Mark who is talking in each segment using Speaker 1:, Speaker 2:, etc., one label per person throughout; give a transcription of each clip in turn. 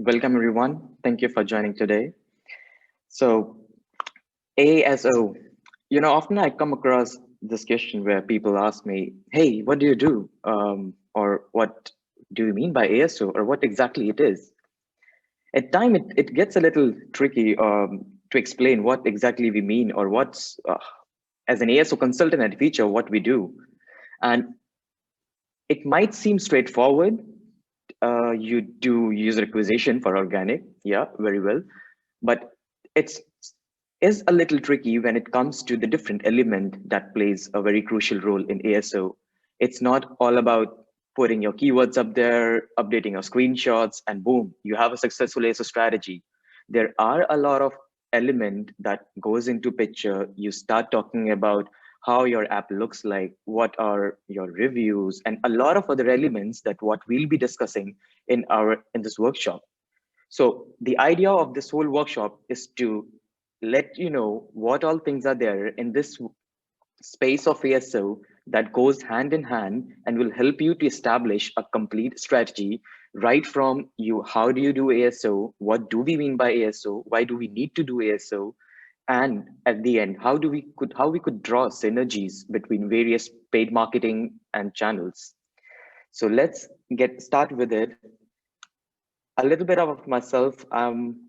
Speaker 1: Welcome everyone. Thank you for joining today. So ASO, often I come across this question where people ask me, "Hey, what do you do?" Or "What do you mean by ASO?" Or what exactly it is. At time, it gets a little tricky to explain what exactly we mean or what's as an ASO consultant at Feature what we do, and it might seem straightforward. You do user acquisition for organic, yeah, very well, but it's is a little tricky when it comes to the different element that plays a very crucial role in ASO. It's not all about putting your keywords up there, updating your screenshots, and boom, you have a successful ASO strategy. There are a lot of element that goes into picture. You start talking about how your app looks like, what are your reviews, and a lot of other elements that what we'll be discussing in this workshop. So the idea of this whole workshop is to let you know what all things are there in this space of ASO that goes hand in hand and will help you to establish a complete strategy right from you. How do you do ASO? What do we mean by ASO? Why do we need to do ASO? And at the end, how we could draw synergies between various paid marketing and channels. So let's get start with it. A little bit of myself. I'm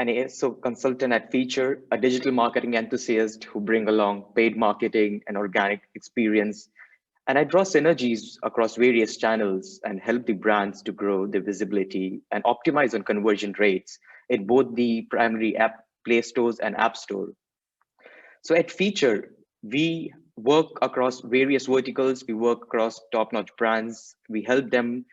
Speaker 1: an ASO consultant at Feature, a digital marketing enthusiast who bring along paid marketing and organic experience. And I draw synergies across various channels and help the brands to grow their visibility and optimize on conversion rates in both the primary app Play stores and App Store. So at Feature, we work across various verticals. We work across top-notch brands. We help them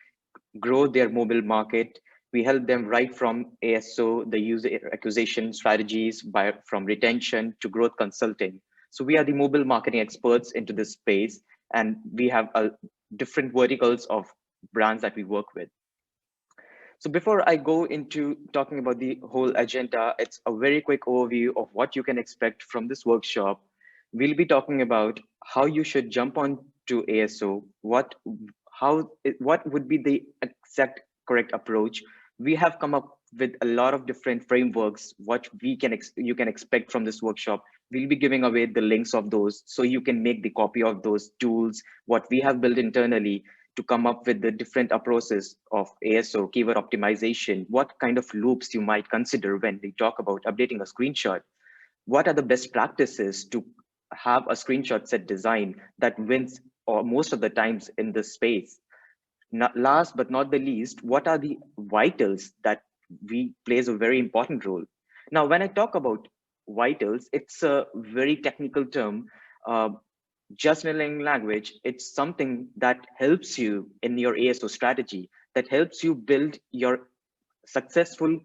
Speaker 1: grow their mobile market. We help them right from ASO, the user acquisition strategies, from retention to growth consulting. So we are the mobile marketing experts into this space, and we have different verticals of brands that we work with. So before I go into talking about the whole agenda, it's a very quick overview of what you can expect from this workshop. We'll be talking about how you should jump on to ASO, what would be the exact correct approach. We have come up with a lot of different frameworks, what you can expect from this workshop. We'll be giving away the links of those so you can make the copy of those tools, what we have built internally to come up with the different approaches of ASO, keyword optimization, what kind of loops you might consider when we talk about updating a screenshot. What are the best practices to have a screenshot set design that wins or most of the times in this space? Not, last but not the least, what are the vitals that we plays a very important role? Now, when I talk about vitals, it's a very technical term. Just in language, it's something that helps you in your ASO strategy, that helps you build your successful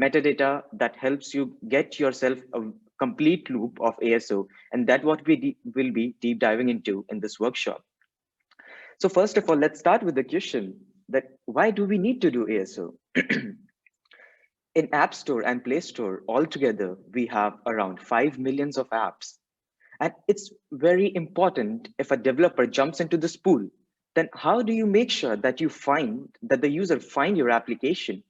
Speaker 1: metadata, that helps you get yourself a complete loop of ASO. And that what we will be deep diving into in this workshop. So first of all, let's start with the question that why do we need to do ASO? In App Store and Play Store altogether, we have around 5 millions of apps. And it's very important if a developer jumps into this pool, then how do you make sure that the user find your application?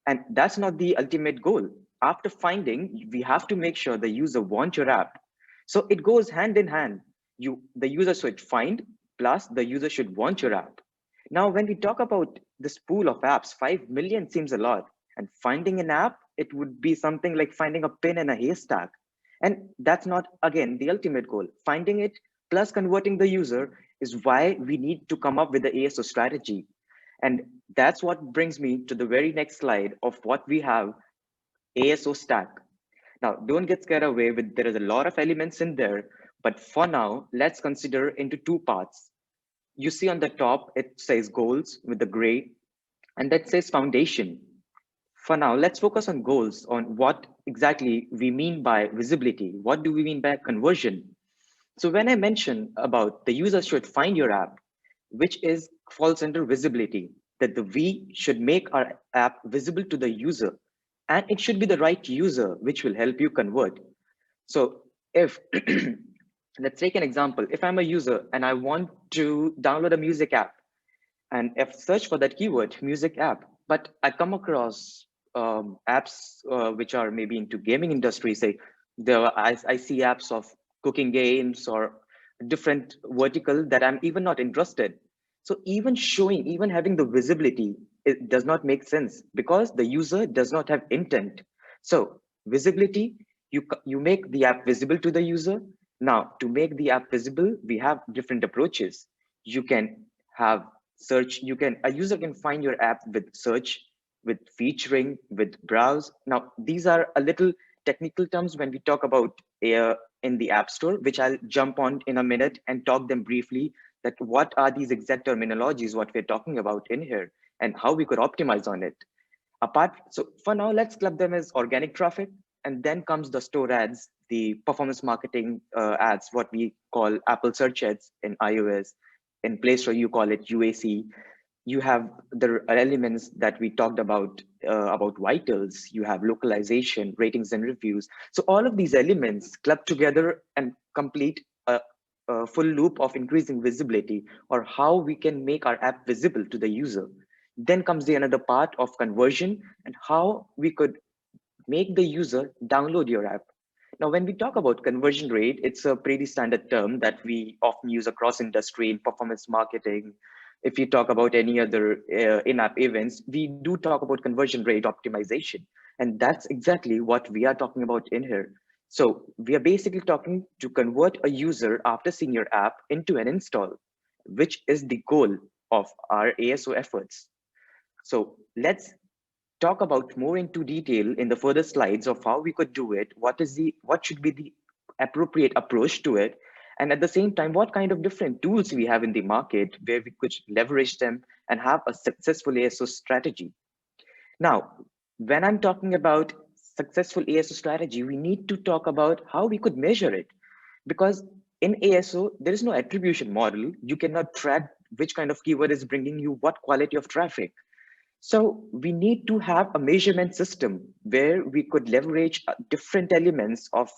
Speaker 1: And that's not the ultimate goal. After finding, we have to make sure the user wants your app. So it goes hand in hand. The user should find, plus the user should want your app. Now, when we talk about this pool of apps, 5 million seems a lot. And finding an app, it would be something like finding a pin in a haystack. And that's not, again, the ultimate goal. Finding it plus converting the user is why we need to come up with the ASO strategy. And that's what brings me to the very next slide of what we have, ASO stack. Now, don't get scared away with, there is a lot of elements in there, but for now, let's consider into two parts. You see on the top, it says goals with the gray, and that says foundation. For now, let's focus on goals, on what exactly we mean by visibility. What do we mean by conversion? So when I mention about the user should find your app, which falls under visibility, that the we should make our app visible to the user, and it should be the right user, which will help you convert. So if, let's take an example. If I'm a user and I want to download a music app, and if search for that keyword, music app, but I come across apps which are maybe into gaming industry, say I see apps of cooking games or different vertical that I'm even not interested. So even showing, even having the visibility, it does not make sense because the user does not have intent. So visibility, you make the app visible to the user. Now to make the app visible, we have different approaches. You can have search, a user can find your app with search, with featuring, with browse. Now, these are a little technical terms when we talk about in the App Store, which I'll jump on in a minute and talk them briefly, that what are these exact terminologies, what we're talking about in here, and how we could optimize on it. So for now, let's club them as organic traffic. And then comes the store ads, the performance marketing ads, what we call Apple search ads in iOS. In Play Store, you call it UAC. You have the elements that we talked about vitals. You have localization, ratings and reviews. So all of these elements club together and complete a full loop of increasing visibility, or how we can make our app visible to the user. Then comes the another part of conversion and how we could make the user download your app. Now, when we talk about conversion rate, it's a pretty standard term that we often use across industry in performance marketing. If you talk about any other in-app events, we do talk about conversion rate optimization. And that's exactly what we are talking about in here. So we are basically talking to convert a user after seeing your app into an install, which is the goal of our ASO efforts. So let's talk about more into detail in the further slides of how we could do it, what should be the appropriate approach to it, and at the same time, what kind of different tools we have in the market where we could leverage them and have a successful ASO strategy. Now, when I'm talking about successful ASO strategy, we need to talk about how we could measure it, because in ASO, there is no attribution model. You cannot track which kind of keyword is bringing you what quality of traffic. So we need to have a measurement system where we could leverage different elements of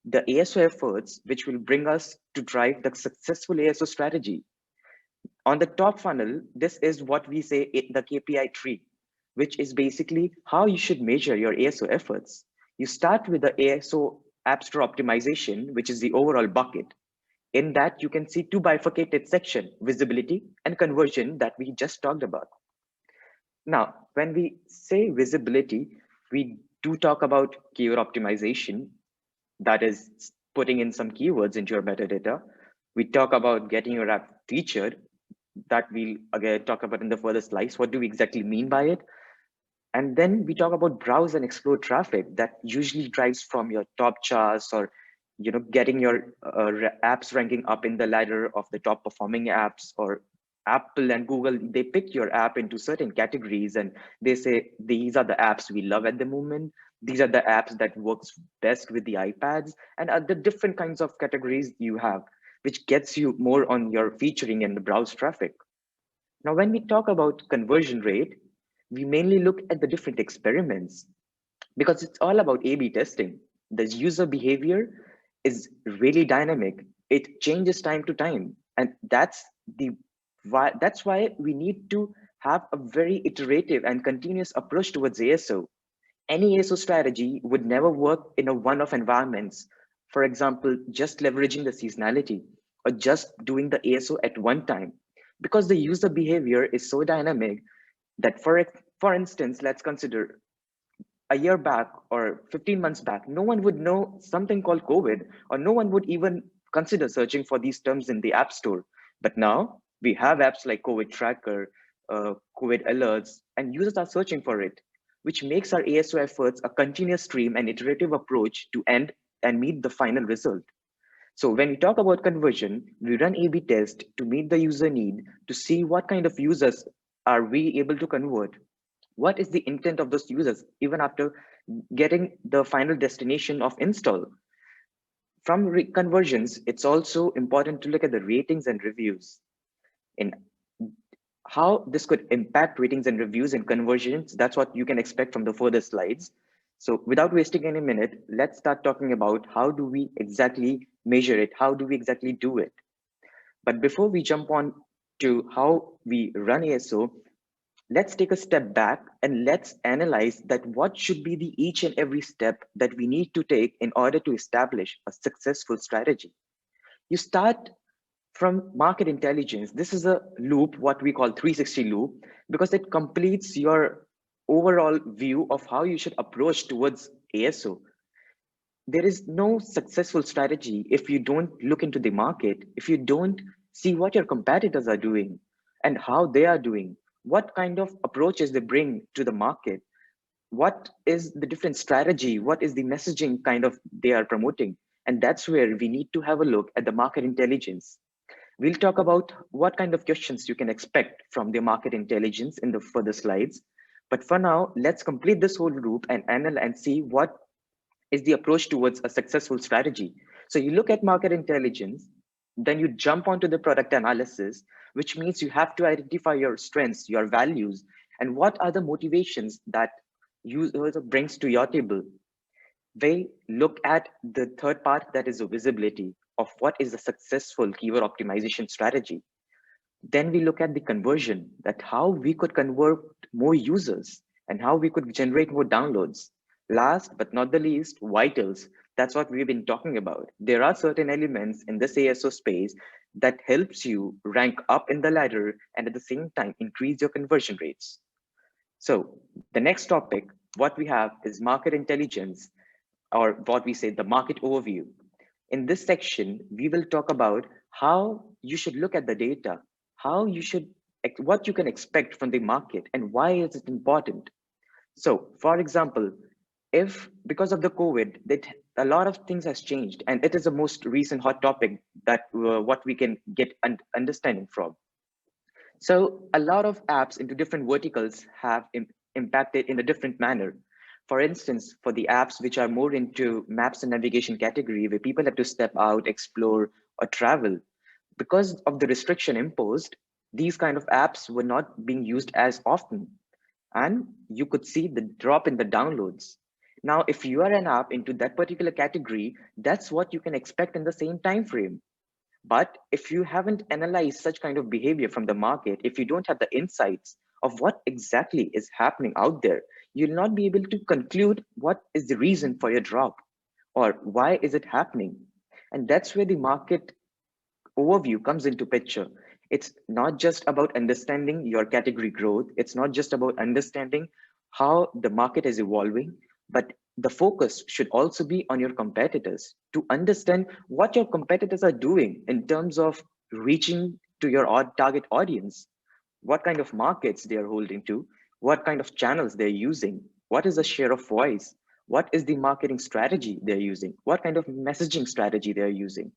Speaker 1: the ASO efforts, which will bring us to drive the successful ASO strategy. On the top funnel, this is what we say the KPI tree, which is basically how you should measure your ASO efforts. You start with the ASO App Store optimization, which is the overall bucket. In that, you can see two bifurcated sections, visibility and conversion that we just talked about. Now, when we say visibility, we do talk about keyword optimization, that is putting in some keywords into your metadata. We talk about getting your app featured, that we'll again talk about in the further slides. What do we exactly mean by it? And then we talk about browse and explore traffic that usually drives from your top charts, or getting your apps ranking up in the ladder of the top performing apps. Or Apple and Google, they pick your app into certain categories and they say these are the apps we love at the moment, these are the apps that works best with the iPads, and the different kinds of categories you have, which gets you more on your featuring and the browse traffic. Now, when we talk about conversion rate, we mainly look at the different experiments, because it's all about A/B testing. The user behavior is really dynamic. It changes time to time, and that's why we need to have a very iterative and continuous approach towards ASO. Any ASO strategy would never work in a one-off environments. For example, just leveraging the seasonality or just doing the ASO at one time, because the user behavior is so dynamic that for instance, let's consider a year back or 15 months back, no one would know something called COVID, or no one would even consider searching for these terms in the App Store. But now we have apps like COVID Tracker, COVID Alerts, and users are searching for it, which makes our ASO efforts a continuous stream and iterative approach to end and meet the final result. So when we talk about conversion, we run A/B test to meet the user need, to see what kind of users are we able to convert. What is the intent of those users even after getting the final destination of install? From conversions, it's also important to look at the ratings and reviews, in how this could impact ratings and reviews and conversions. That's what you can expect from the further slides. So without wasting any minute, let's start talking about how do we exactly measure it? How do we exactly do it? But before we jump on to how we run ASO, Let's take a step back and let's analyze that what should be the each and every step that we need to take in order to establish a successful strategy. You start from market intelligence. This is a loop, what we call 360 loop, because it completes your overall view of how you should approach towards ASO. There is no successful strategy if you don't look into the market, if you don't see what your competitors are doing and how they are doing, what kind of approaches they bring to the market, what is the different strategy, what is the messaging kind of they are promoting. And that's where we need to have a look at the market intelligence. We'll talk about what kind of questions you can expect from the market intelligence in the further slides. But for now, let's complete this whole loop and analyze and see what is the approach towards a successful strategy. So you look at market intelligence, then you jump onto the product analysis, which means you have to identify your strengths, your values, and what are the motivations that user brings to your table. They look at the third part, that is the visibility of what is a successful keyword optimization strategy. Then we look at the conversion, that how we could convert more users and how we could generate more downloads. Last but not the least, vitals. That's what we've been talking about. There are certain elements in this ASO space that helps you rank up in the ladder and at the same time increase your conversion rates. So the next topic, what we have is market intelligence, or what we say, the market overview. In this section, we will talk about how you should look at the data, how you should, what you can expect from the market and why is it important. So for example, if because of the COVID, that a lot of things has changed and it is the most recent hot topic that what we can get understanding from. So a lot of apps into different verticals have impacted in a different manner. For instance, for the apps which are more into maps and navigation category, where people have to step out, explore, or travel, because of the restriction imposed, these kind of apps were not being used as often. And you could see the drop in the downloads. Now, if you are an app into that particular category, that's what you can expect in the same time frame. But if you haven't analyzed such kind of behavior from the market, if you don't have the insights of what exactly is happening out there, you'll not be able to conclude what is the reason for your drop or why is it happening. And that's where the market overview comes into picture. It's not just about understanding your category growth. It's not just about understanding how the market is evolving, but the focus should also be on your competitors to understand what your competitors are doing in terms of reaching to your target audience, what kind of markets they are holding to, what kind of channels they're using, what is the share of voice, what is the marketing strategy they're using, what kind of messaging strategy they're using.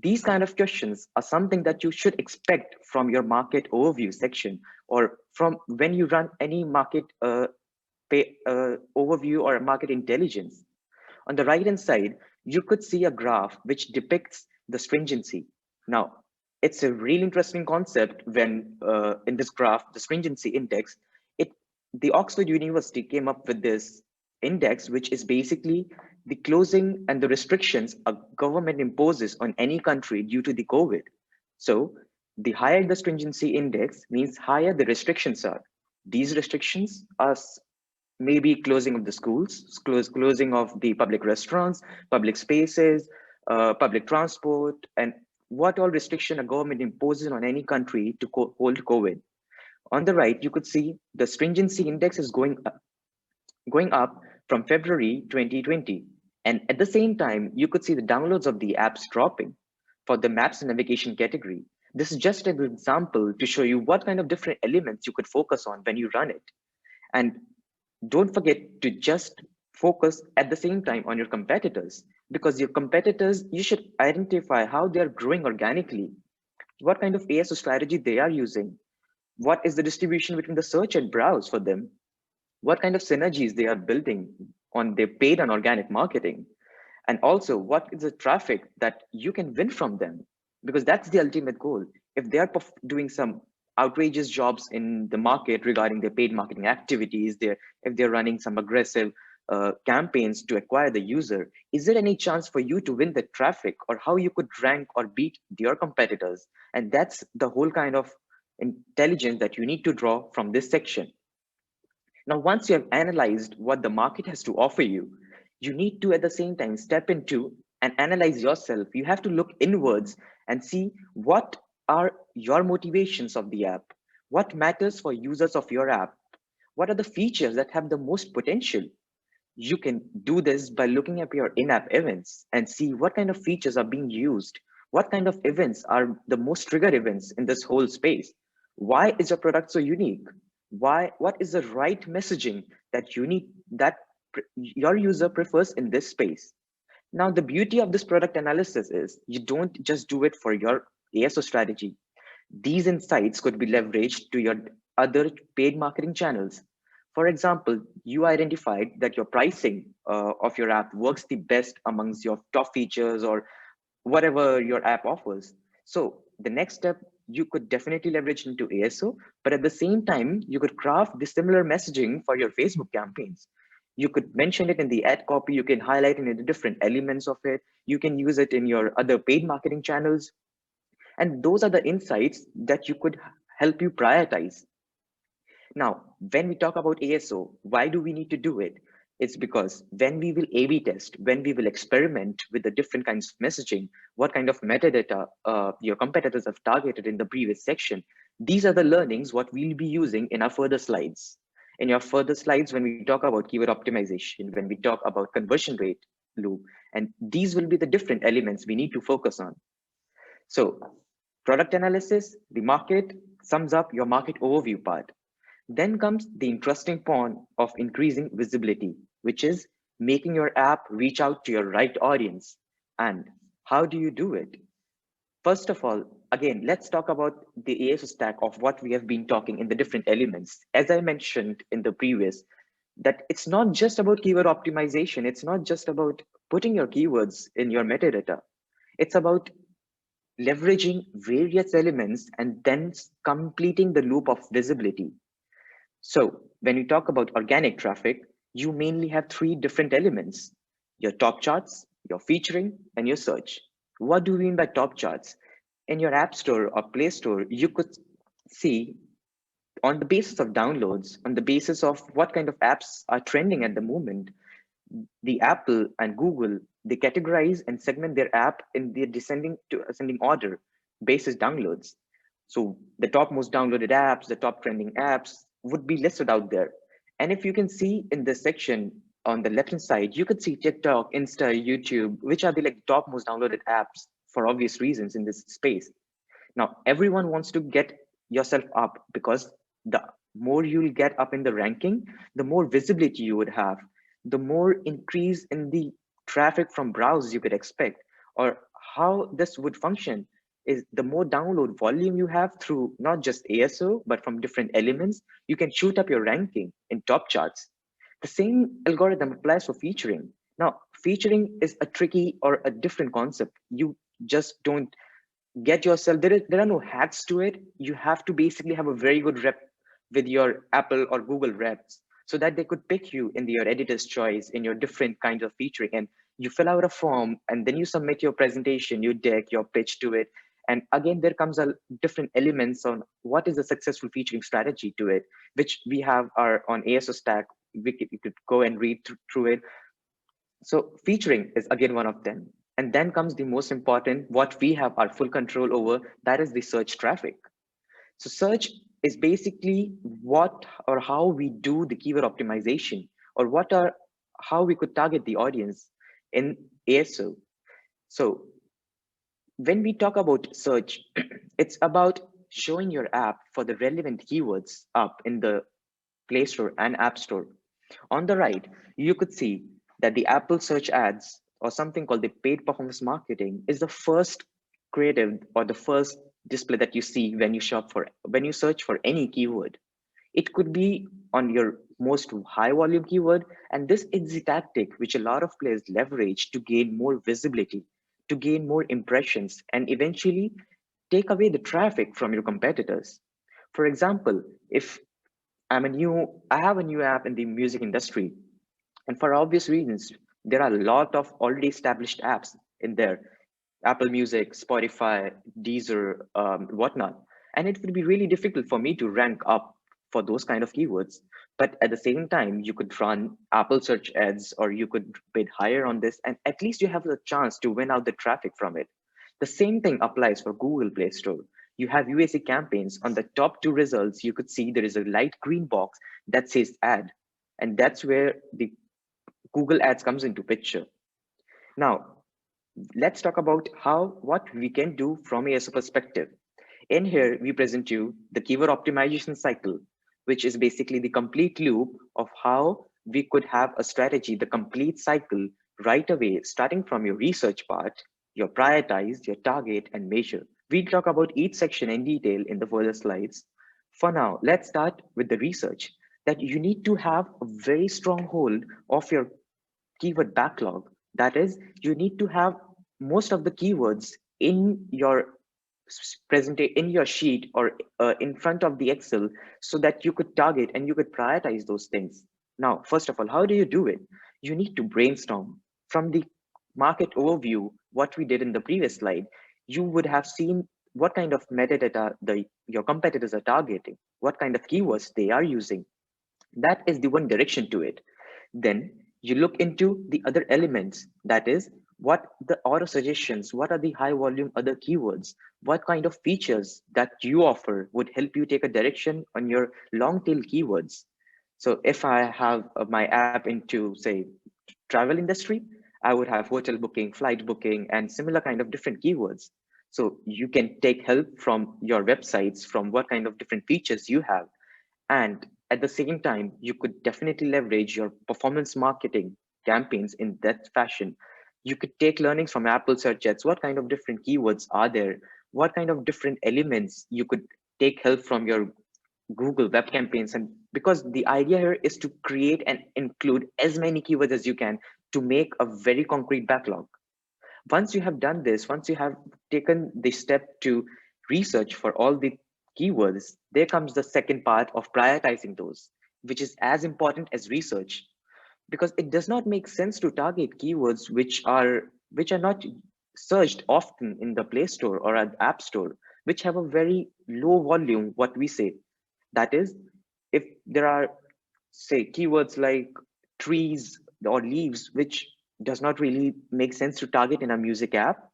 Speaker 1: These kind of questions are something that you should expect from your market overview section or from when you run any market overview or market intelligence. On the right hand side, you could see a graph which depicts the stringency. Now, it's a really interesting concept when in this graph, the stringency index, it the Oxford University came up with this index, which is basically the closing and the restrictions a government imposes on any country due to the COVID. So the higher the stringency index means higher the restrictions are. These restrictions are maybe closing of the schools, closing of the public restaurants, public spaces, public transport, and what all restriction a government imposes on any country to hold COVID. On the right, you could see the stringency index is going up from February 2020. And at the same time, you could see the downloads of the apps dropping for the maps and navigation category. This is just an example to show you what kind of different elements you could focus on when you run it. And don't forget to just focus at the same time on your competitors, because your competitors, you should identify how they're growing organically, what kind of ASO strategy they are using, what is the distribution between the search and browse for them, what kind of synergies they are building on their paid and organic marketing, and also what is the traffic that you can win from them, because that's the ultimate goal. If they are doing some outrageous jobs in the market regarding their paid marketing activities, if they're running some aggressive campaigns to acquire the user, is there any chance for you to win the traffic, or how you could rank or beat your competitors? And that's the whole kind of intelligence that you need to draw from this section. Now, once you have analyzed what the market has to offer you, you need to at the same time step into and analyze yourself. You have to look inwards and see what are your motivations of the app, what matters for users of your app, what are the features that have the most potential. You can do this by looking at your in-app events and see what kind of features are being used, what kind of events are the most trigger events in this whole space. Why is your product so unique? What is the right messaging that you need, that your user prefers in this space? Now, the beauty of this product analysis is you don't just do it for your ASO strategy. These insights could be leveraged to your other paid marketing channels. For example, you identified that your pricing of your app works the best amongst your top features or whatever your app offers. So the next step, you could definitely leverage into ASO, but at the same time, you could craft the similar messaging for your Facebook campaigns. You could mention it in the ad copy, you can highlight it in the different elements of it, you can use it in your other paid marketing channels. And those are the insights that you could help you prioritize. Now, when we talk about ASO, why do we need to do it? It's because when we will A/B test, when we will experiment with the different kinds of messaging, what kind of metadata your competitors have targeted in the previous section, these are the learnings what we'll be using in our further slides. In your further slides, when we talk about keyword optimization, when we talk about conversion rate loop, and these will be the different elements we need to focus on. So product analysis, the market sums up your market overview part. Then comes the interesting point of increasing visibility, which is making your app reach out to your right audience. And how do you do it? First of all, again, let's talk about the ASO stack of what we have been talking in the different elements. As I mentioned in the previous, that it's not just about keyword optimization. It's not just about putting your keywords in your metadata. It's about leveraging various elements and then completing the loop of visibility. So when you talk about organic traffic, you mainly have three different elements: your top charts, your featuring, and your search. What do we mean by top charts? In your App Store or Play Store, you could see on the basis of downloads, on the basis of what kind of apps are trending at the moment, the Apple and Google, they categorize and segment their app in the descending to ascending order basis downloads. So the top most downloaded apps, the top trending apps would be listed out there. And if you can see in this section on the left hand side, you could see TikTok, Insta, YouTube, which are the like top most downloaded apps for obvious reasons in this space. Now, everyone wants to get yourself up because the more you'll get up in the ranking, the more visibility you would have, the more increase in the traffic from browsers you could expect. Or how this would function is the more download volume you have through not just ASO, but from different elements, you can shoot up your ranking in top charts. The same algorithm applies for featuring. Now, featuring is a tricky or a different concept. You just don't get yourself, there are no hacks to it. You have to basically have a very good rep with your Apple or Google reps so that they could pick you in your editor's choice in your different kinds of featuring. And you fill out a form and then you submit your presentation, your deck, your pitch to it. And again, there comes a different elements on what is a successful featuring strategy to it, which we have our on ASO stack. You could go and read through it. So featuring is again one of them. And then comes the most important, what we have our full control over, that is the search traffic. So search is basically what or how we do the keyword optimization, or what are how we could target the audience in ASO. So when we talk about search, it's about showing your app for the relevant keywords up in the Play Store and App Store. On the right, you could see that the Apple search ads, or something called the paid performance marketing, is the first creative or the first display that you see when you when you search for any keyword. It could be on your most high volume keyword, and this is the tactic which a lot of players leverage to gain more visibility, to gain more impressions, and eventually take away the traffic from your competitors. For example, if I have a new app in the music industry, and for obvious reasons, there are a lot of already established apps in there: Apple Music, Spotify, Deezer, whatnot. And it would be really difficult for me to rank up for those kind of keywords. But at the same time, you could run Apple search ads, or you could bid higher on this, and at least you have the chance to win out the traffic from it. The same thing applies for Google Play Store. You have UAC campaigns. On the top two results, you could see there is a light green box that says ad. And that's where the Google ads comes into picture. Now, let's talk about what we can do from a ASO perspective. In here, we present you the keyword optimization cycle, which is basically the complete loop of how we could have a strategy, the complete cycle right away, starting from your research part, your prioritize, your target, and measure. We'll talk about each section in detail in the further slides. For now, let's start with the research that you need to have a very strong hold of your keyword backlog. That is, you need to have most of the keywords in your in your sheet, or in front of the Excel, so that you could target and you could prioritize those things. Now, first of all, how do you do it? You need to brainstorm from the market overview. What we did in the previous slide, you would have seen what kind of metadata your competitors are targeting, what kind of keywords they are using. That is the one direction to it. Then you look into the other elements, that is, what the auto suggestions, what are the high volume other keywords, what kind of features that you offer would help you take a direction on your long tail keywords. So if I have my app into, say, travel industry, I would have hotel booking, flight booking, and similar kind of different keywords. So you can take help from your websites, from what kind of different features you have. And at the same time, you could definitely leverage your performance marketing campaigns in that fashion. You could take learnings from Apple search ads. What kind of different keywords are there? What kind of different elements you could take help from your Google web campaigns? And because the idea here is to create and include as many keywords as you can to make a very concrete backlog. Once you have done this, once you have taken the step to research for all the keywords, there comes the second part of prioritizing those, which is as important as research, because it does not make sense to target keywords which are not searched often in the Play Store or at App Store, which have a very low volume, what we say. That is, if there are, say, keywords like trees or leaves, which does not really make sense to target in a music app,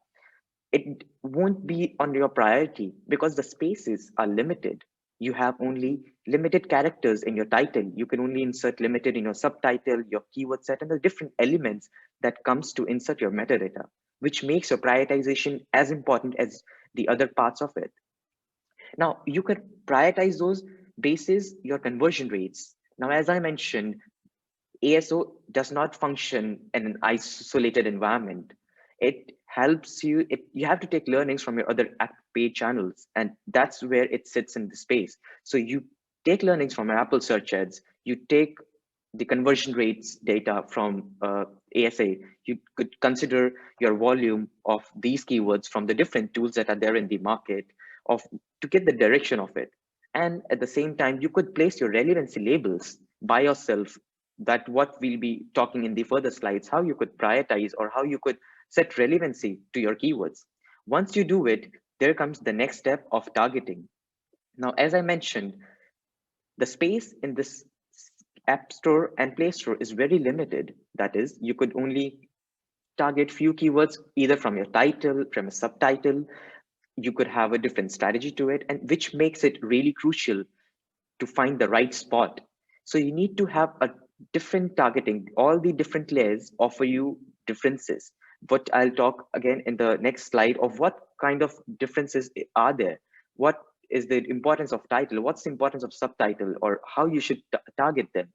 Speaker 1: it won't be on your priority because the spaces are limited. You have only limited characters in your title. You can only insert limited in your subtitle, your keyword set, and the different elements that comes to insert your metadata, which makes your prioritization as important as the other parts of it. Now, you could prioritize those basis your conversion rates. Now, as I mentioned, ASO does not function in an isolated environment. It helps you, you have to take learnings from your other paid channels, and that's where it sits in the space. So you take learnings from Apple search ads, you take the conversion rates data from ASA, you could consider your volume of these keywords from the different tools that are there in the market of to get the direction of it. And at the same time, you could place your relevancy labels by yourself, that what we'll be talking in the further slides, how you could prioritize or how you could set relevancy to your keywords. Once you do it, there comes the next step of targeting. Now, as I mentioned, the space in this App Store and Play Store is very limited. That is, you could only target few keywords either from your title, from a subtitle. You could have a different strategy to it, and which makes it really crucial to find the right spot. So you need to have a different targeting. All the different layers offer you differences. But I'll talk again in the next slide of what kind of differences are there. What is the importance of title? What's the importance of subtitle, or how you should target them?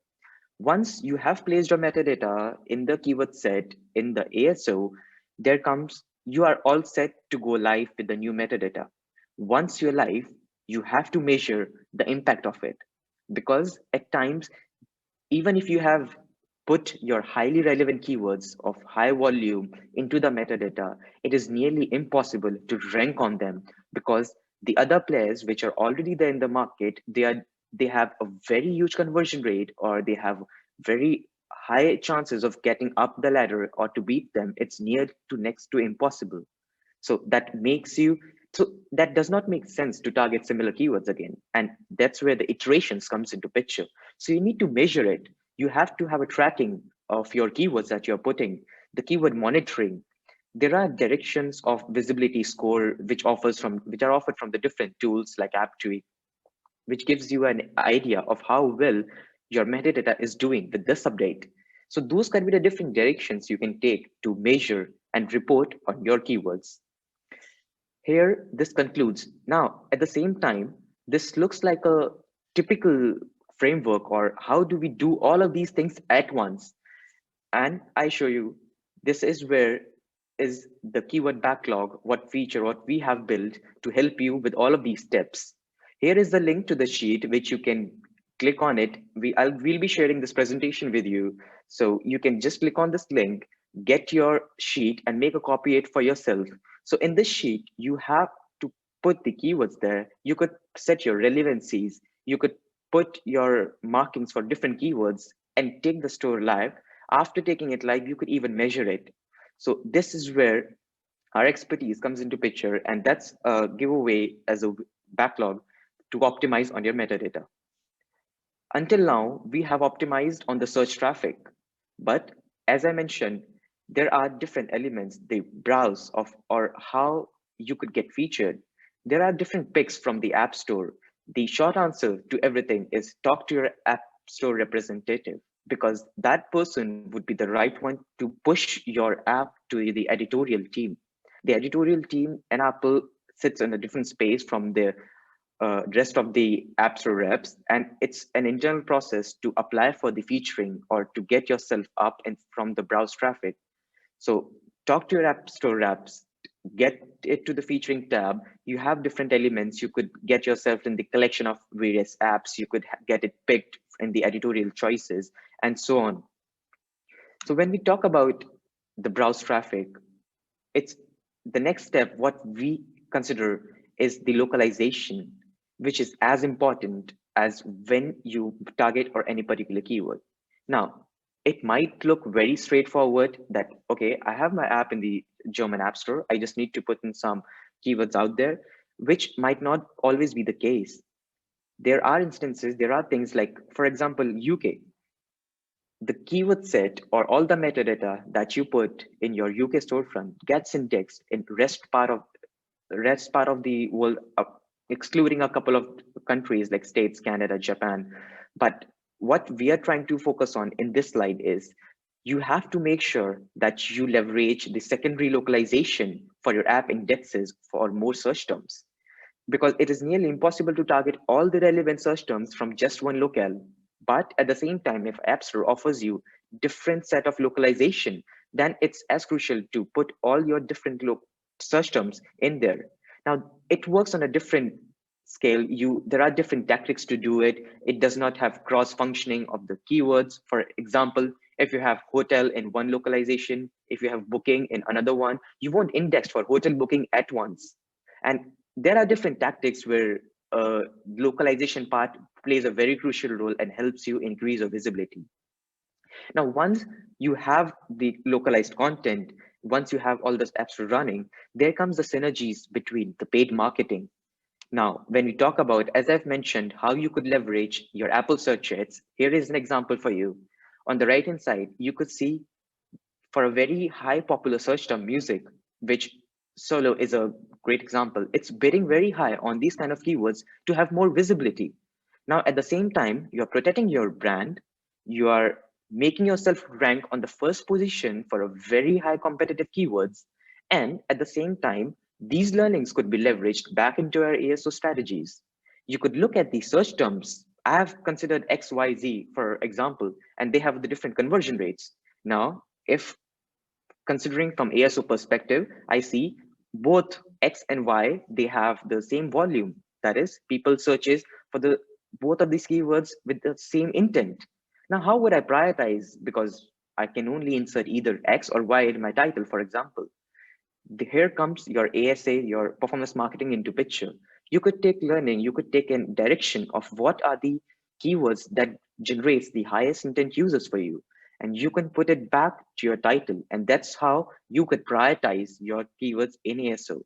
Speaker 1: Once you have placed your metadata in the keyword set in the ASO, there comes, you are all set to go live with the new metadata. Once you're live, you have to measure the impact of it, because at times, even if you have put your highly relevant keywords of high volume into the metadata, it is nearly impossible to rank on them, because the other players which are already there in the market, they have a very huge conversion rate, or they have very high chances of getting up the ladder, or to beat them, it's near to next to impossible. So that makes you So that does not make sense to target similar keywords again. And that's where the iterations comes into picture. So you need to measure it. You have to have a tracking of your keywords that you're putting, the keyword monitoring. There are directions of visibility score which are offered from the different tools like AppTree, which gives you an idea of how well your metadata is doing with this update. So those can be the different directions you can take to measure and report on your keywords. Here, this concludes. Now, at the same time, this looks like a typical framework, or how do we do all of these things at once? And I show you, this is where is the keyword backlog, what feature, what we have built to help you with all of these steps. Here is the link to the sheet, which you can click on it. We'll be sharing this presentation with you. So you can just click on this link, get your sheet and make a copy it for yourself. So in this sheet, you have to put the keywords there. You could set your relevancies. You could put your markings for different keywords and take the store live. After taking it live, you could even measure it. So this is where our expertise comes into picture, and that's a giveaway as a backlog to optimize on your metadata. Until now, we have optimized on the search traffic, but as I mentioned, there are different elements, the browse of or how you could get featured. There are different picks from the App Store. The short answer to everything is talk to your App Store representative, because that person would be the right one to push your app to the editorial team. The editorial team and Apple sits in a different space from the rest of the App Store reps, and it's an internal process to apply for the featuring or to get yourself up and from the browse traffic. So talk to your App Store reps, get it to the featuring tab. You have different elements. You could get yourself in the collection of various apps. You could get it picked in the editorial choices and so on. So when we talk about the browse traffic, it's the next step. What we consider is the localization, which is as important as when you target or any particular keyword. Now, it might look very straightforward that, okay, I have my app in the German App Store. I just need to put in some keywords out there, which might not always be the case. There are instances, there are things like, for example, UK. The keyword set or all the metadata that you put in your UK storefront gets indexed in rest part of the world, excluding a couple of countries like States, Canada, Japan. But what we are trying to focus on in this slide is you have to make sure that you leverage the secondary localization for your app indexes for more search terms, because it is nearly impossible to target all the relevant search terms from just one locale. But at the same time, if App Store offers you different set of localization, then it's as crucial to put all your different search terms in there. Now, it works on a different scale. There are different tactics to do it. It does not have cross functioning of the keywords. For example, if you have hotel in one localization, if you have booking in another one, you won't index for hotel booking at once. And there are different tactics where localization part plays a very crucial role and helps you increase your visibility. Now, once you have the localized content, once you have all those apps running, there comes the synergies between the paid marketing. Now, when we talk about, as I've mentioned, how you could leverage your Apple search ads, here is an example for you. On the right-hand side, you could see for a very high popular search term, music, which solo is a great example. It's bidding very high on these kind of keywords to have more visibility. Now, at the same time, you're protecting your brand. You are making yourself rank on the first position for a very high competitive keywords. And at the same time, these learnings could be leveraged back into our ASO strategies. You could look at the search terms. I have considered XYZ, for example, and they have the different conversion rates. Now, if considering from ASO perspective, I see both X and Y, they have the same volume. That is, people searches for the both of these keywords with the same intent. Now, how would I prioritize? Because I can only insert either X or Y in my title, for example. Here comes your ASA, your performance marketing into picture. You could take learning, you could take a direction of what are the keywords that generates the highest intent users for you, and you can put it back to your title, and that's how you could prioritize your keywords in ASO.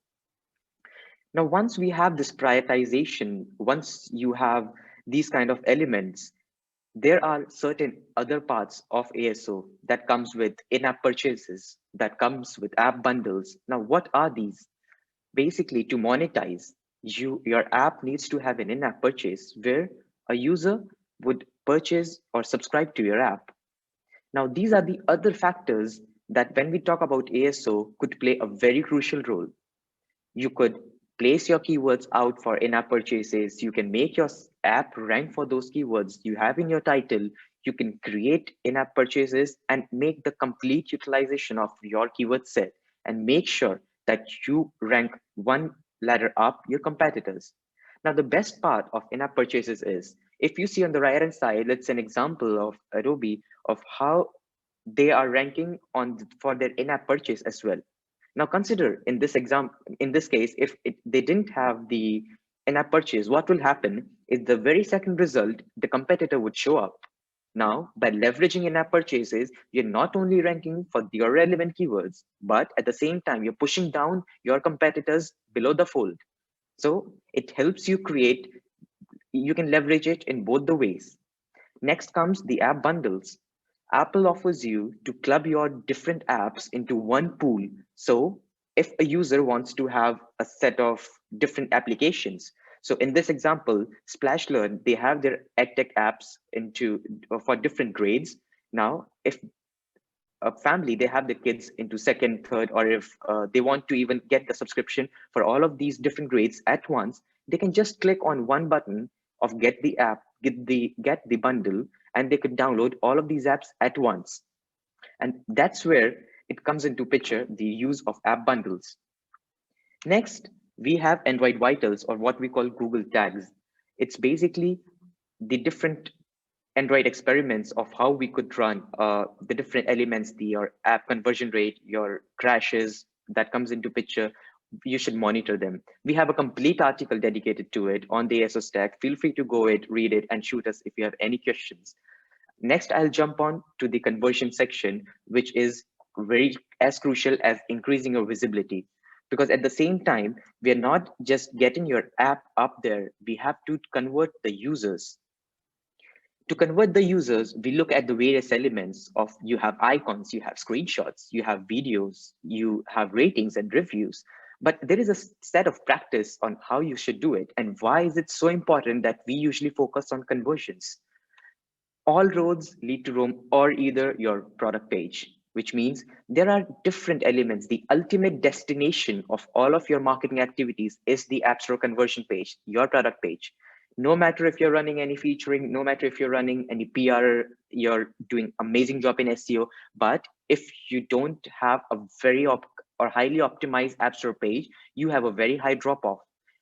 Speaker 1: Now, once we have this prioritization, once you have these kind of elements, there are certain other parts of ASO that comes with in-app purchases, that comes with app bundles. Now, what are these? Basically, to monetize, your app needs to have an in-app purchase where a user would purchase or subscribe to your app. Now, these are the other factors that when we talk about ASO could play a very crucial role. You could place your keywords out for in-app purchases. You can make your app rank for those keywords you have in your title. You can create in-app purchases and make the complete utilization of your keyword set and make sure that you rank one ladder up your competitors. Now, the best part of in-app purchases is if you see on the right hand side, let's an example of Adobe of how they are ranking on for their in-app purchase as well. Now consider in this example, in this case, if they didn't have the in-app purchase, what will happen is the very second result, the competitor would show up. Now, by leveraging in-app purchases, you're not only ranking for your relevant keywords, but at the same time, you're pushing down your competitors below the fold. So it helps you create, you can leverage it in both the ways. Next comes the app bundles. Apple offers you to club your different apps into one pool. So if a user wants to have a set of different applications, so in this example, SplashLearn, they have their EdTech apps into for different grades. Now, if a family, they have the kids into second, third, or if they want to even get the subscription for all of these different grades at once, they can just click on one button of get the app, get the bundle, and they could download all of these apps at once. And that's where it comes into picture, the use of app bundles. Next, we have Android Vitals, or what we call Google Tags. It's basically the different Android experiments of how we could run the different elements, your app conversion rate, your crashes that comes into picture. You should monitor them. We have a complete article dedicated to it on the ASO stack. Feel free to go it, read it, and shoot us if you have any questions. Next, I'll jump on to the conversion section, which is very as crucial as increasing your visibility. Because at the same time, we are not just getting your app up there, we have to convert the users. To convert the users, we look at the various elements of you have icons, you have screenshots, you have videos, you have ratings and reviews. But there is a set of practice on how you should do it. And why is it so important that we usually focus on conversions? All roads lead to Rome or either your product page, which means there are different elements. The ultimate destination of all of your marketing activities is the App Store conversion page, your product page. No matter if you're running any featuring, no matter if you're running any PR, you're doing amazing job in SEO. But if you don't have a very or highly optimized App Store page, you have a very high drop off.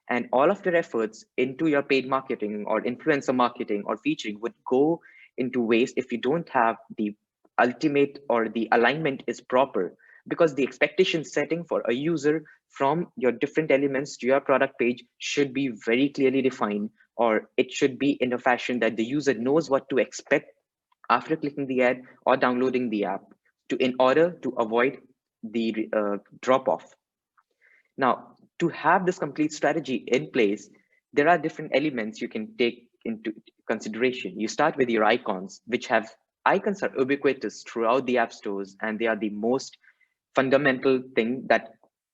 Speaker 1: And all of your efforts into your paid marketing or influencer marketing or featuring would go into waste if you don't have the ultimate or the alignment is proper, because the expectation setting for a user from your different elements to your product page should be very clearly defined, or it should be in a fashion that the user knows what to expect after clicking the ad or downloading the app to in order to avoid the drop off. Now, to have this complete strategy in place, there are different elements you can take into consideration. You start with your icons, which have icons are ubiquitous throughout the app stores, and they are the most fundamental thing that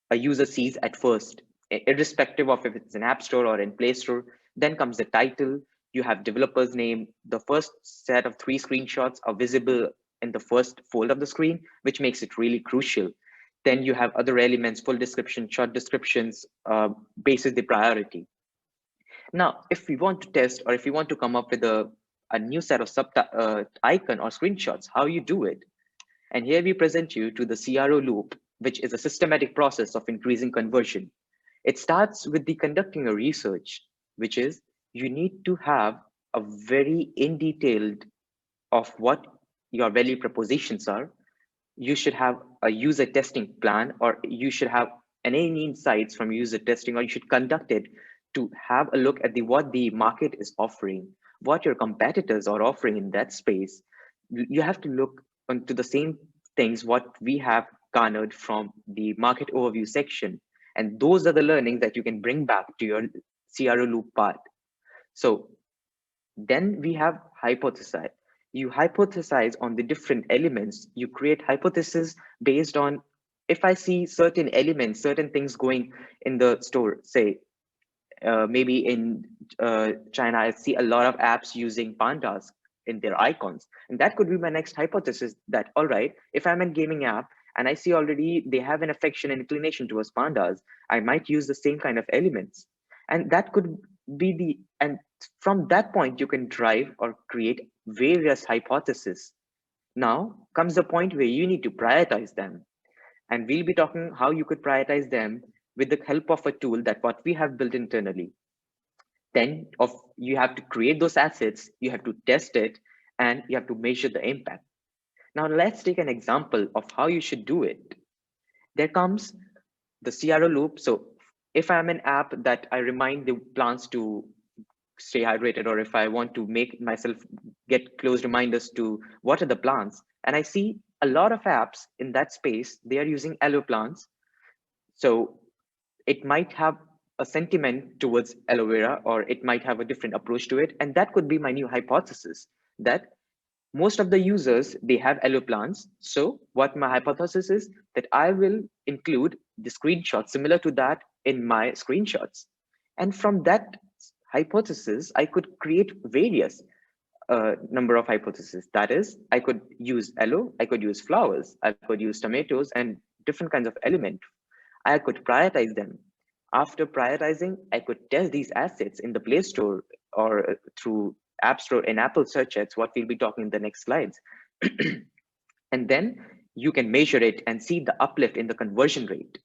Speaker 1: a user sees at first, irrespective of if it's an app store or in Play Store. Then comes the title. You have developer's name. The first set of 3 screenshots are visible in the first fold of the screen, which makes it really crucial. Then you have other elements, full description, short descriptions, basis the priority. Now, if we want to test or if we want to come up with a new set of icon or screenshots, how you do it. And here we present you to the CRO loop, which is a systematic process of increasing conversion. It starts with the conducting a research, which is you need to have a very in detailed of what your value propositions are. You should have a user testing plan, or you should have any insights from user testing, or you should conduct it to have a look at the what the market is offering, what your competitors are offering in that space. You have to look into the same things what we have garnered from the market overview section. And those are the learnings that you can bring back to your CRO loop part. So then we have hypothesize. You hypothesize on the different elements. You create hypotheses based on, if I see certain elements, certain things going in the store, say maybe in China, I see a lot of apps using pandas in their icons. And that could be my next hypothesis that, all right, if I'm a gaming app and I see already they have an affection and inclination towards pandas, I might use the same kind of elements. And that could be and from that point, you can drive or create various hypotheses. Now comes the point where you need to prioritize them. And we'll be talking how you could prioritize them with the help of a tool that what we have built internally. Then you have to create those assets, you have to test it, and you have to measure the impact. Now let's take an example of how you should do it. There comes the CRO loop. So if I'm an app that I remind the plants to stay hydrated, or if I want to make myself get close reminders to water the plants, and I see a lot of apps in that space, they are using aloe plants. So it might have a sentiment towards aloe vera, or it might have a different approach to it. And that could be my new hypothesis, that most of the users, they have aloe plants. So what my hypothesis is that I will include the screenshot similar to that in my screenshots. And from that hypothesis, I could create various number of hypotheses. That is, I could use aloe, I could use flowers, I could use tomatoes and different kinds of element. I could prioritize them. After prioritizing, I could test these assets in the Play Store or through App Store in Apple search ads, what we'll be talking in the next slides. And then you can measure it and see the uplift in the conversion rate.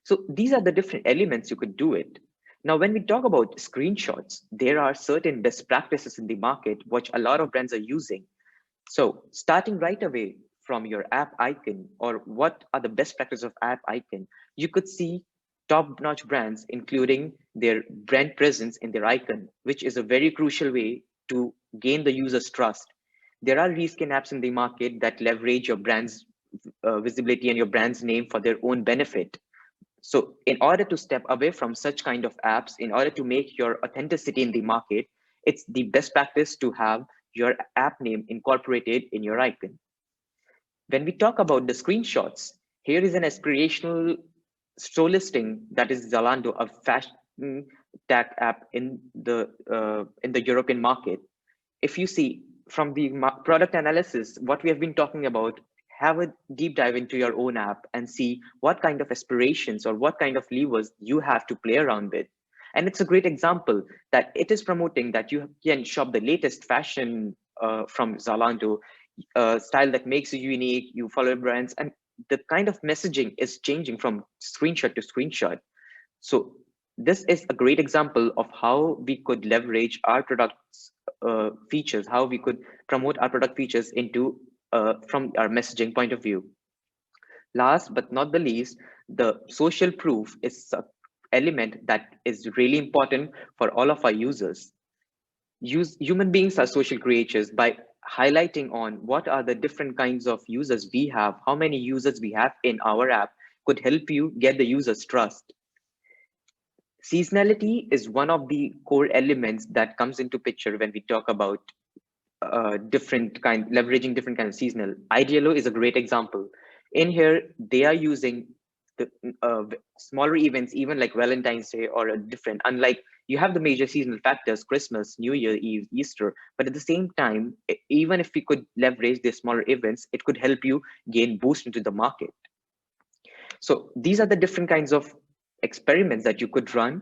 Speaker 1: So these are the different elements you could do it. Now, when we talk about screenshots, there are certain best practices in the market, which a lot of brands are using. So starting right away from your app icon, or what are the best practices of app icon, you could see top-notch brands, including their brand presence in their icon, which is a very crucial way to gain the user's trust. There are reskin apps in the market that leverage your brand's visibility and your brand's name for their own benefit. So in order to step away from such kind of apps, in order to make your authenticity in the market, it's the best practice to have your app name incorporated in your icon. When we talk about the screenshots, here is an aspirational store listing that is Zalando, a fashion tech app in the European market. If you see from the product analysis, what we have been talking about, have a deep dive into your own app and see what kind of aspirations or what kind of levers you have to play around with. And it's a great example that it is promoting that you can shop the latest fashion from Zalando, style that makes you unique, you follow brands, and the kind of messaging is changing from screenshot to screenshot. So this is a great example of how we could leverage our products features, how we could promote our product features into from our messaging point of view. Last but not the least, the social proof is an element that is really important for all of our users. Human beings are social creatures. By highlighting on what are the different kinds of users we have, how many users we have in our app, could help you get the user's trust. Seasonality is one of the core elements that comes into picture when we talk about leveraging different kinds of seasonal. Idealo is a great example. In here, they are using the smaller events, even like Valentine's Day or a different, unlike you have the major seasonal factors, Christmas, New Year Eve, Easter, but at the same time, even if we could leverage these smaller events, it could help you gain boost into the market. So these are the different kinds of experiments that you could run.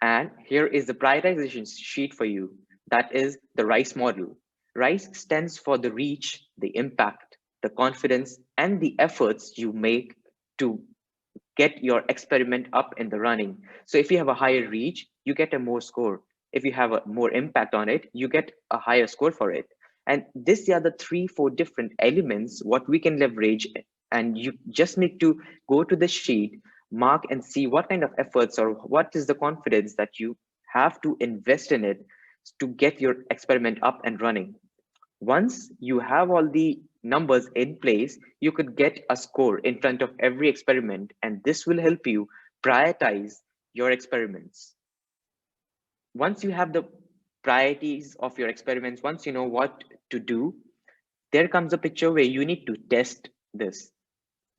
Speaker 1: And here is the prioritization sheet for you. That is the RICE model. RICE stands for the reach, the impact, the confidence, and the efforts you make to get your experiment up in the running. So if you have a higher reach, you get a more score. If you have a more impact on it, you get a higher score for it. And these are the 3-4 different elements what we can leverage. And you just need to go to the sheet, mark and see what kind of efforts or what is the confidence that you have to invest in it to get your experiment up and running. Once you have all the numbers in place, you could get a score in front of every experiment, and this will help you prioritize your experiments. Once you have the priorities of your experiments, once you know what to do, there comes a picture where you need to test this.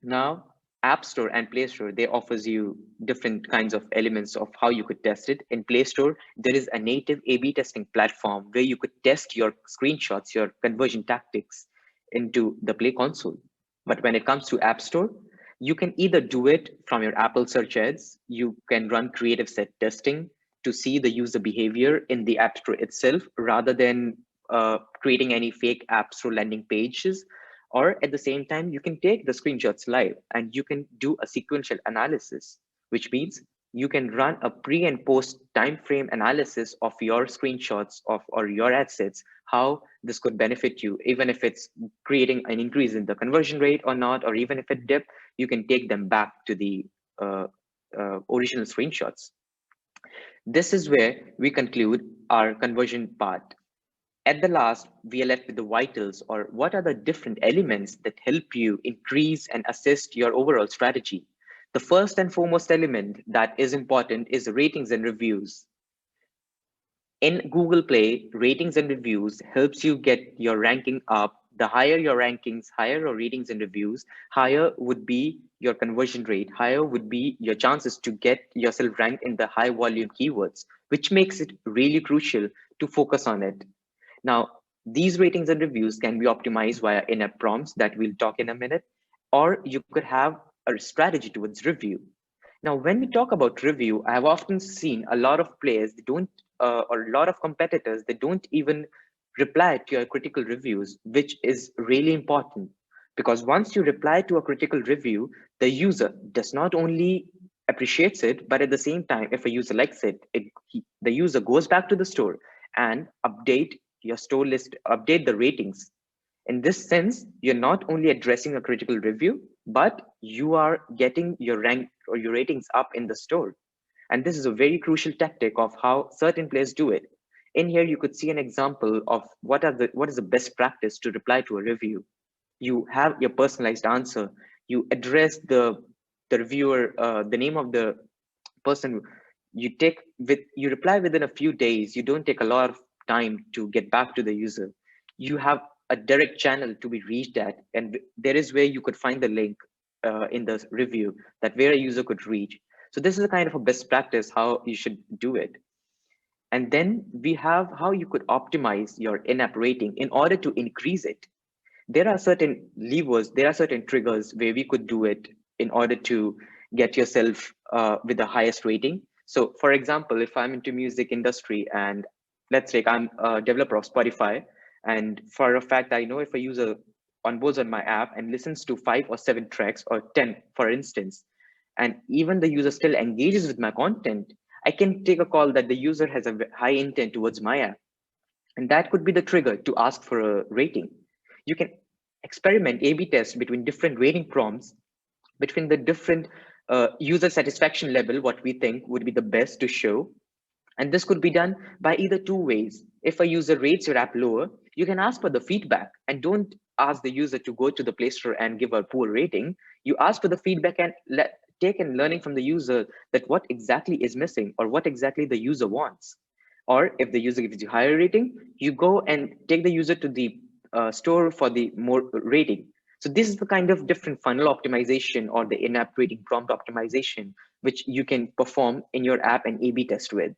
Speaker 1: Now, App Store and Play Store, they offers you different kinds of elements of how you could test it. In Play Store, there is a native A/B testing platform where you could test your screenshots, your conversion tactics into the Play console. But when it comes to App Store, you can either do it from your Apple search ads, you can run creative set testing to see the user behavior in the App Store itself rather than creating any fake App Store landing pages. Or at the same time, you can take the screenshots live and you can do a sequential analysis, which means you can run a pre and post time frame analysis of your screenshots of or your ad sets, how this could benefit you, even if it's creating an increase in the conversion rate or not, or even if it dipped, you can take them back to the uh, original screenshots. This is where we conclude our conversion part. At the last, we are left with the vitals, or what are the different elements that help you increase and assist your overall strategy. The first and foremost element that is important is ratings and reviews. In Google Play, ratings and reviews helps you get your ranking up. The higher your rankings, higher your ratings and reviews, higher would be your conversion rate, higher would be your chances to get yourself ranked in the high volume keywords, which makes it really crucial to focus on it. Now, these ratings and reviews can be optimized via in-app prompts that we'll talk in a minute, or you could have a strategy towards review. Now, when we talk about review, I have often seen a lot of players, they don't, or a lot of competitors, they don't even reply to your critical reviews, which is really important. Because once you reply to a critical review, the user does not only appreciates it, but at the same time, if a user likes it, the user goes back to the store and update your store list, update the ratings. In this sense, you're not only addressing a critical review, but you are getting your rank or your ratings up in the store. And this is a very crucial tactic of how certain players do it. In here, you could see an example of what is the best practice to reply to a review. You have your personalized answer. You address the reviewer, the name of the person. You reply within a few days. You don't take a lot of time to get back to the user. You have a direct channel to be reached at, and there is where you could find the link in the review that where a user could reach. So this is a kind of a best practice how you should do it. And then we have how you could optimize your in-app rating in order to increase it. There are certain levers, there are certain triggers where we could do it in order to get yourself with the highest rating. So for example, if I'm into music industry and let's say I'm a developer of Spotify, and for a fact, I know if a user onboards on my app and listens to 5 or 7 tracks or 10, for instance, and even the user still engages with my content, I can take a call that the user has a high intent towards my app. And that could be the trigger to ask for a rating. You can experiment A/B test between different rating prompts, between the different user satisfaction level, what we think would be the best to show. And this could be done by either two ways. If a user rates your app lower, you can ask for the feedback and don't ask the user to go to the Play Store and give a poor rating. You ask for the feedback and take in learning from the user that what exactly is missing or what exactly the user wants. Or if the user gives you higher rating, you go and take the user to the store for the more rating. So this is the kind of different funnel optimization or the in-app rating prompt optimization, which you can perform in your app and A/B test with.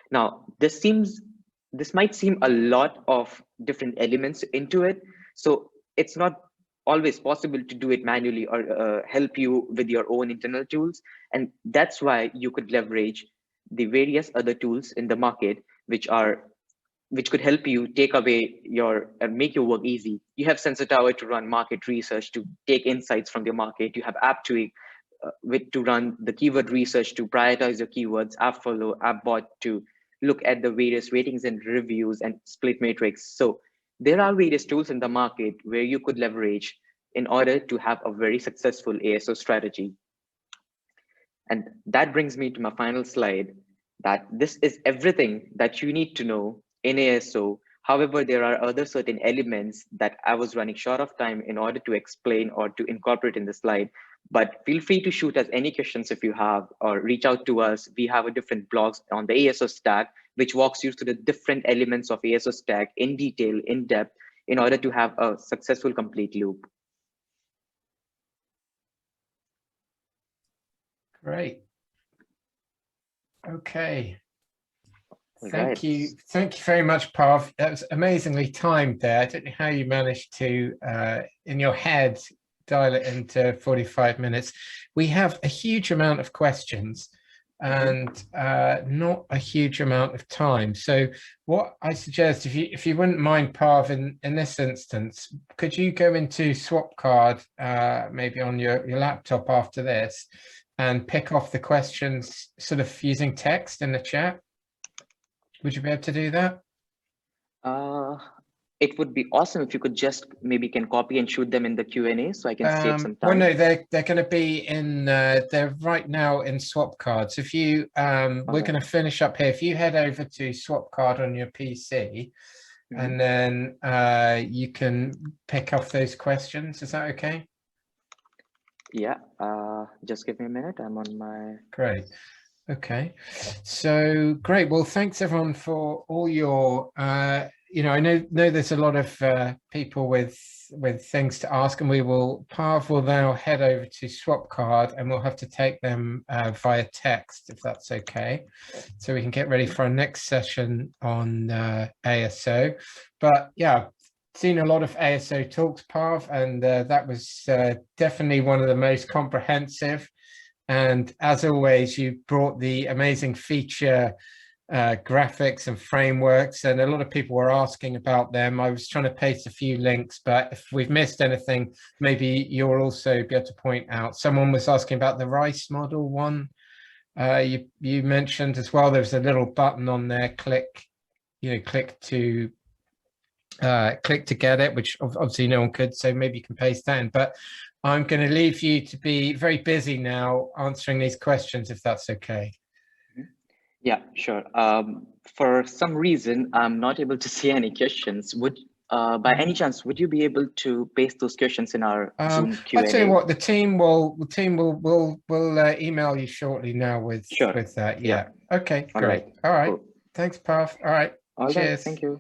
Speaker 1: Now, this might seem a lot of different elements into it. So it's not always possible to do it manually or help you with your own internal tools. And that's why you could leverage the various other tools in the market, which could help you take away your and make your work easy. You have Sensor Tower to run market research, to take insights from the market. You have AppTweak to run the keyword research, to prioritize your keywords, AppFollow, AppBot to look at the various ratings and reviews and split matrix. So there are various tools in the market where you could leverage in order to have a very successful ASO strategy. And that brings me to my final slide, that this is everything that you need to know in ASO. However, there are other certain elements that I was running short of time in order to explain or to incorporate in the slide. But feel free to shoot us any questions if you have, or reach out to us. We have a different blogs on the ASO stack, which walks you through the different elements of ASO stack in detail, in depth, in order to have a successful complete loop.
Speaker 2: Great. Okay.
Speaker 1: Right.
Speaker 2: Thank you very much, Parv. That was amazingly timed there. I don't know how you managed to, in your head, dial it into 45 minutes. We have a huge amount of questions and not a huge amount of time. So what I suggest, if you wouldn't mind, Parv, in this instance, could you go into Swapcard, maybe on your laptop after this, and pick off the questions sort of using text in the chat? Would you be able to do that?
Speaker 1: It would be awesome if you could just maybe can copy and shoot them in the Q&A so I can save some
Speaker 2: Well,
Speaker 1: time.
Speaker 2: no, they're going to be in, they're right now in Swapcard. If you, we're going to finish up here. If you head over to Swapcard on your PC, and then you can pick off those questions. Is that okay?
Speaker 1: Yeah, just give me a minute. I'm on my...
Speaker 2: Great. Okay, so great. Well, thanks everyone for all your, you know, I know there's a lot of people with things to ask, and Parv will now head over to Swapcard, and we'll have to take them via text, if that's okay, so we can get ready for our next session on ASO. But yeah, seen a lot of ASO talks, Parv, and that was definitely one of the most comprehensive. And as always, you brought the amazing feature graphics and frameworks, and a lot of people were asking about them. I was trying to paste a few links, but if we've missed anything, maybe you'll also be able to point out. Someone was asking about the rice model one. You mentioned as well, there's a little button on there, click to get it, which obviously no one could, so maybe you can paste that in. But I'm going to leave you to be very busy now answering these questions, if that's okay.
Speaker 1: Yeah, sure. For some reason, I'm not able to see any questions. By any chance, would you be able to paste those questions in our Zoom Q&A?
Speaker 2: I'll tell you what, the team will email you shortly now with that. Yeah. Okay, great. All right. Cool. Thanks, Parv. All right.
Speaker 1: All
Speaker 2: Cheers.
Speaker 1: right. Thank you.